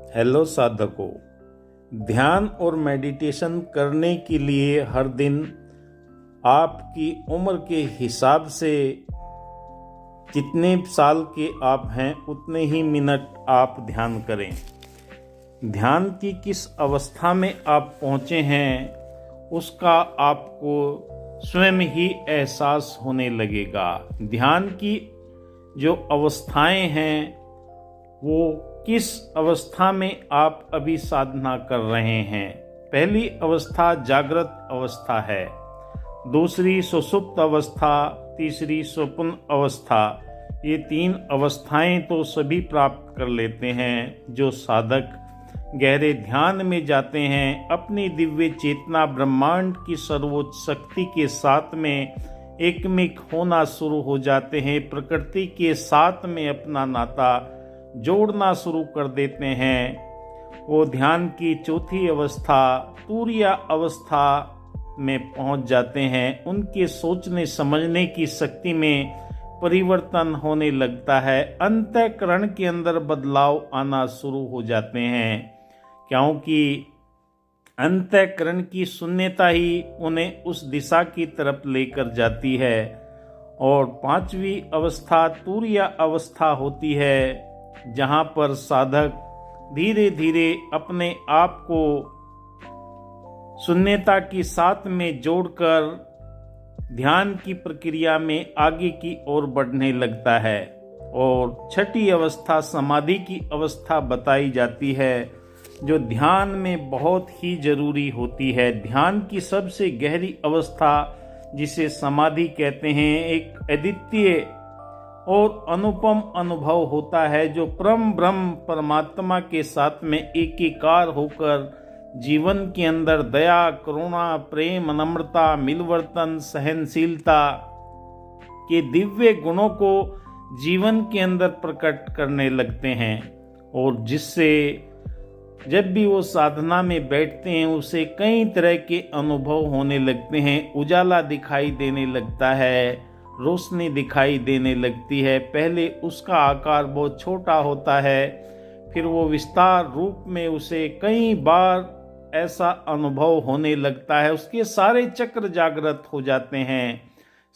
Hello साधकों, ध्यान और मेडिटेशन करने के लिए हर दिन आपकी उम्र के हिसाब से जितने साल के आप हैं उतने ही मिनट आप ध्यान करें। ध्यान की किस अवस्था में आप पहुँचे हैं उसका आपको स्वयं ही एहसास होने लगेगा। ध्यान की जो अवस्थाएं हैं वो किस अवस्था में आप अभी साधना कर रहे हैं। पहली अवस्था जागृत अवस्था है, दूसरी सुषुप्त अवस्था, तीसरी स्वप्न अवस्था। ये 3 अवस्थाएं तो सभी प्राप्त कर लेते हैं। जो साधक गहरे ध्यान में जाते हैं, अपनी दिव्य चेतना ब्रह्मांड की सर्वोच्च शक्ति के साथ में एकमिक होना शुरू हो जाते हैं, प्रकृति के साथ में अपना नाता जोड़ना शुरू कर देते हैं। वो ध्यान की चौथी अवस्था तुरीय अवस्था में पहुंच जाते हैं। उनके सोचने समझने की शक्ति में परिवर्तन होने लगता है, अंतःकरण के अंदर बदलाव आना शुरू हो जाते हैं, क्योंकि अंतःकरण की शून्यता ही उन्हें उस दिशा की तरफ लेकर जाती है। और 5वीं अवस्था तुरीय अवस्था होती है, जहाँ पर साधक धीरे धीरे अपने आप को शून्यता के साथ में जोड़कर ध्यान की प्रक्रिया में आगे की ओर बढ़ने लगता है। और 6ठी अवस्था समाधि की अवस्था बताई जाती है, जो ध्यान में बहुत ही जरूरी होती है। ध्यान की सबसे गहरी अवस्था जिसे समाधि कहते हैं, एक अद्वितीय और अनुपम अनुभव होता है, जो परम ब्रह्म परमात्मा के साथ में एकीकार होकर जीवन के अंदर दया, करुणा, प्रेम, नम्रता, मिलवर्तन, सहनशीलता के दिव्य गुणों को जीवन के अंदर प्रकट करने लगते हैं। और जिससे जब भी वो साधना में बैठते हैं उसे कई तरह के अनुभव होने लगते हैं। उजाला दिखाई देने लगता है, रोशनी दिखाई देने लगती है। पहले उसका आकार बहुत छोटा होता है, फिर वो विस्तार रूप में उसे कई बार ऐसा अनुभव होने लगता है। उसके सारे चक्र जागृत हो जाते हैं।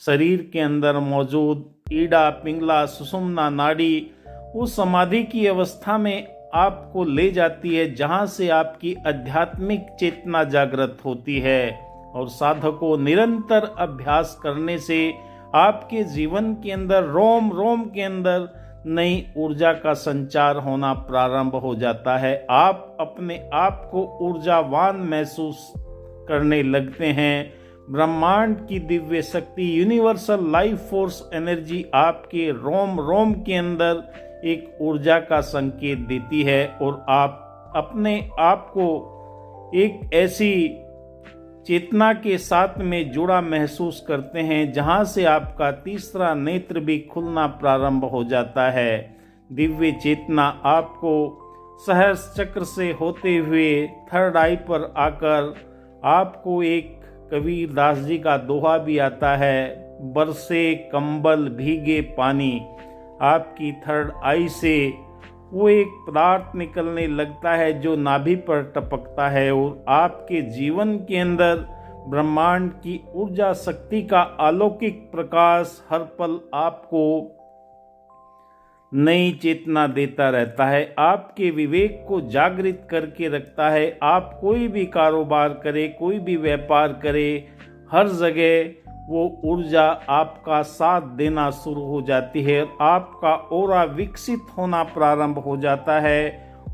शरीर के अंदर मौजूद ईड़ा, पिंगला, सुषुम्ना नाड़ी उस समाधि की अवस्था में आपको ले जाती है, जहाँ से आपकी आध्यात्मिक चेतना जागृत होती है। और साधकों निरंतर अभ्यास करने से आपके जीवन के अंदर रोम रोम के अंदर नई ऊर्जा का संचार होना प्रारंभ हो जाता है। आप अपने आप को ऊर्जावान महसूस करने लगते हैं। ब्रह्मांड की दिव्य शक्ति, यूनिवर्सल लाइफ फोर्स एनर्जी आपके रोम रोम के अंदर एक ऊर्जा का संकेत देती है, और आप अपने आप को एक ऐसी चेतना के साथ में जुड़ा महसूस करते हैं, जहां से आपका तीसरा नेत्र भी खुलना प्रारंभ हो जाता है। दिव्य चेतना आपको सहस्र चक्र से होते हुए 3rd आई पर आकर आपको एक कबीरदास जी का दोहा भी आता है, बरसे कंबल भीगे पानी। आपकी 3rd आई से वो एक पदार्थ निकलने लगता है जो नाभि पर टपकता है, और आपके जीवन के अंदर ब्रह्मांड की ऊर्जा शक्ति का अलौकिक प्रकाश हर पल आपको नई चेतना देता रहता है, आपके विवेक को जागृत करके रखता है। आप कोई भी कारोबार करें, कोई भी व्यापार करें, हर जगह वो ऊर्जा आपका साथ देना शुरू हो जाती है, आपका ऑरा विकसित होना प्रारंभ हो जाता है,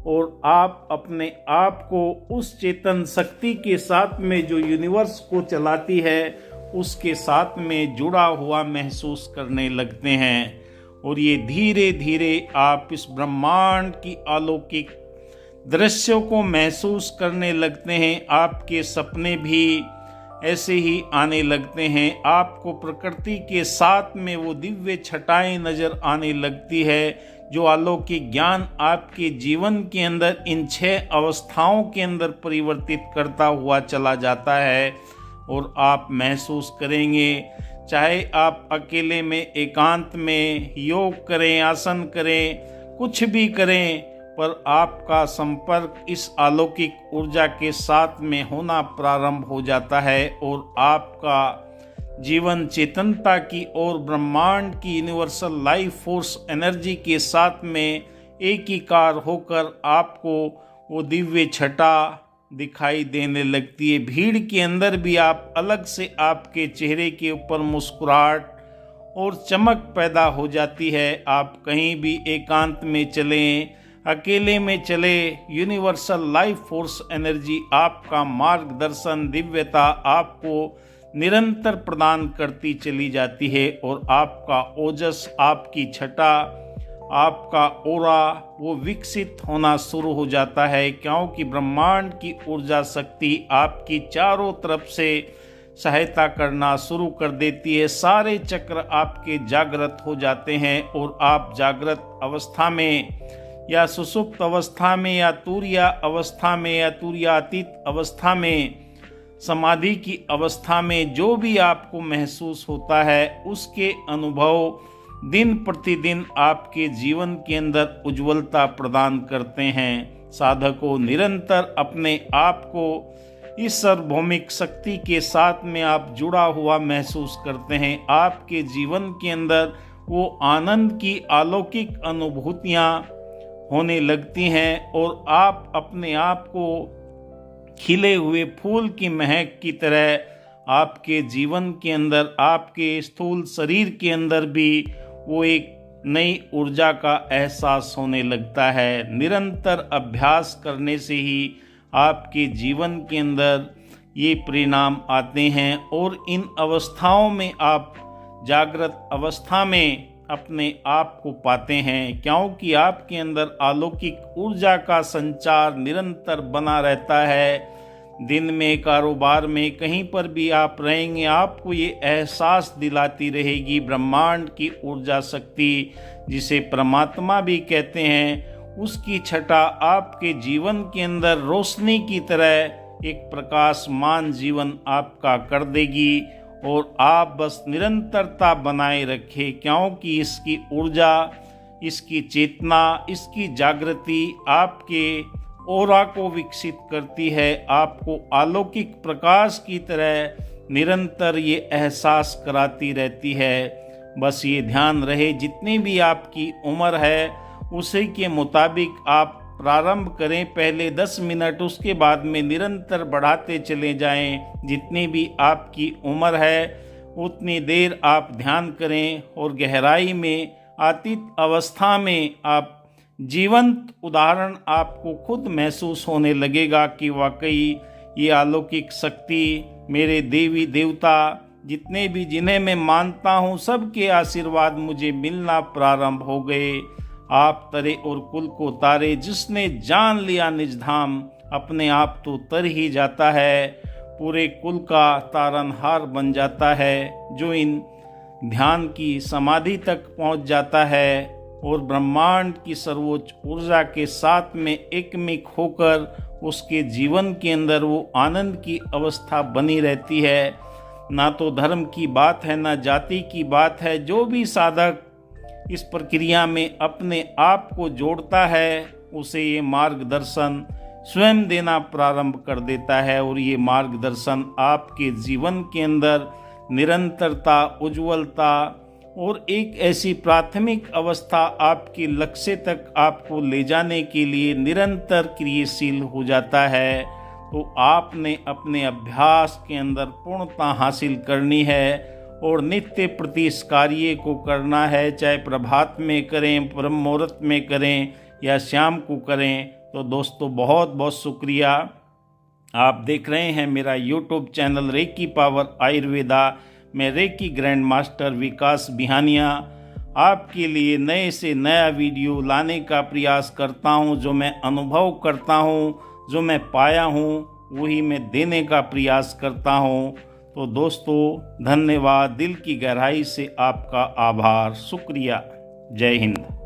और आप अपने आप को उस चेतन शक्ति के साथ में जो यूनिवर्स को चलाती है उसके साथ में जुड़ा हुआ महसूस करने लगते हैं। और ये धीरे धीरे आप इस ब्रह्मांड की अलौकिक दृश्यों को महसूस करने लगते हैं। आपके सपने भी ऐसे ही आने लगते हैं। आपको प्रकृति के साथ में वो दिव्य छटाएं नजर आने लगती है, जो अलौकिक ज्ञान आपके जीवन के अंदर इन 6 अवस्थाओं के अंदर परिवर्तित करता हुआ चला जाता है। और आप महसूस करेंगे, चाहे आप अकेले में एकांत में योग करें, आसन करें, कुछ भी करें, पर आपका संपर्क इस अलौकिक ऊर्जा के साथ में होना प्रारंभ हो जाता है और आपका जीवन चेतनता की और ब्रह्मांड की यूनिवर्सल लाइफ फोर्स एनर्जी के साथ में एकीकार होकर आपको वो दिव्य छटा दिखाई देने लगती है। भीड़ के अंदर भी आप अलग से आपके चेहरे के ऊपर मुस्कुराहट और चमक पैदा हो जाती है। आप कहीं भी एकांत में चलें, अकेले में चले, यूनिवर्सल लाइफ फोर्स एनर्जी आपका मार्गदर्शन दिव्यता आपको निरंतर प्रदान करती चली जाती है और आपका ओजस, आपकी छटा, आपका ओरा वो विकसित होना शुरू हो जाता है, क्योंकि ब्रह्मांड की ऊर्जा शक्ति आपकी चारों तरफ से सहायता करना शुरू कर देती है। सारे चक्र आपके जागृत हो जाते हैं और आप जागृत अवस्था में या सुषुप्त अवस्था में या तुरिया अवस्था में या तुरियातीत अवस्था में, समाधि की अवस्था में जो भी आपको महसूस होता है उसके अनुभव दिन प्रतिदिन आपके जीवन के अंदर उज्ज्वलता प्रदान करते हैं। साधकों निरंतर अपने आप को इस सार्वभौमिक शक्ति के साथ में आप जुड़ा हुआ महसूस करते हैं। आपके जीवन के अंदर वो आनंद की अलौकिक अनुभूतियाँ होने लगती हैं और आप अपने आप को खिले हुए फूल की महक की तरह आपके जीवन के अंदर, आपके स्थूल शरीर के अंदर भी वो एक नई ऊर्जा का एहसास होने लगता है। निरंतर अभ्यास करने से ही आपके जीवन के अंदर ये परिणाम आते हैं और इन अवस्थाओं में आप जागृत अवस्था में अपने आप को पाते हैं, क्योंकि आपके अंदर अलौकिक ऊर्जा का संचार निरंतर बना रहता है। दिन में, कारोबार में, कहीं पर भी आप रहेंगे आपको ये एहसास दिलाती रहेगी ब्रह्मांड की ऊर्जा शक्ति, जिसे परमात्मा भी कहते हैं, उसकी छटा आपके जीवन के अंदर रोशनी की तरह एक प्रकाशमान जीवन आपका कर देगी और आप बस निरंतरता बनाए रखें, क्योंकि इसकी ऊर्जा, इसकी चेतना, इसकी जागृति आपके ओरा को विकसित करती है। आपको अलौकिक प्रकाश की तरह निरंतर ये एहसास कराती रहती है। बस ये ध्यान रहे जितनी भी आपकी उम्र है उसी के मुताबिक आप प्रारंभ करें। पहले 10 मिनट, उसके बाद में निरंतर बढ़ाते चले जाएं। जितनी भी आपकी उम्र है उतनी देर आप ध्यान करें और गहराई में, अतीत अवस्था में आप जीवंत उदाहरण आपको खुद महसूस होने लगेगा कि वाकई ये अलौकिक शक्ति, मेरे देवी देवता जितने भी जिन्हें मैं मानता हूँ सबके आशीर्वाद मुझे मिलना प्रारंभ हो गए। आप तरे और कुल को तारे, जिसने जान लिया निज धाम, अपने आप तो तर ही जाता है, पूरे कुल का तारनहार बन जाता है। जो इन ध्यान की समाधि तक पहुँच जाता है और ब्रह्मांड की सर्वोच्च ऊर्जा के साथ में एकमिक होकर उसके जीवन के अंदर वो आनंद की अवस्था बनी रहती है। ना तो धर्म की बात है, ना जाति की बात है। जो भी साधक इस प्रक्रिया में अपने आप को जोड़ता है उसे ये मार्गदर्शन स्वयं देना प्रारंभ कर देता है और ये मार्गदर्शन आपके जीवन के अंदर निरंतरता, उज्ज्वलता और एक ऐसी प्राथमिक अवस्था आपके लक्ष्य तक आपको ले जाने के लिए निरंतर क्रियाशील हो जाता है। तो आपने अपने अभ्यास के अंदर पूर्णता हासिल करनी है और नित्य प्रति इस कार्य को करना है, चाहे प्रभात में करें, ब्रह्म मुहूर्त में करें या शाम को करें। तो दोस्तों बहुत बहुत शुक्रिया। आप देख रहे हैं मेरा YouTube channel Reiki power Ayurveda. मैं Reiki grand master Vikas Bihania आपके लिए नए से नया वीडियो लाने का प्रयास करता हूं। जो मैं अनुभव करता हूं, जो मैं पाया हूं, वही मैं देने का प्रयास करता हूं। तो दोस्तों धन्यवाद, दिल की गहराई से आपका आभार, शुक्रिया। जय हिंद।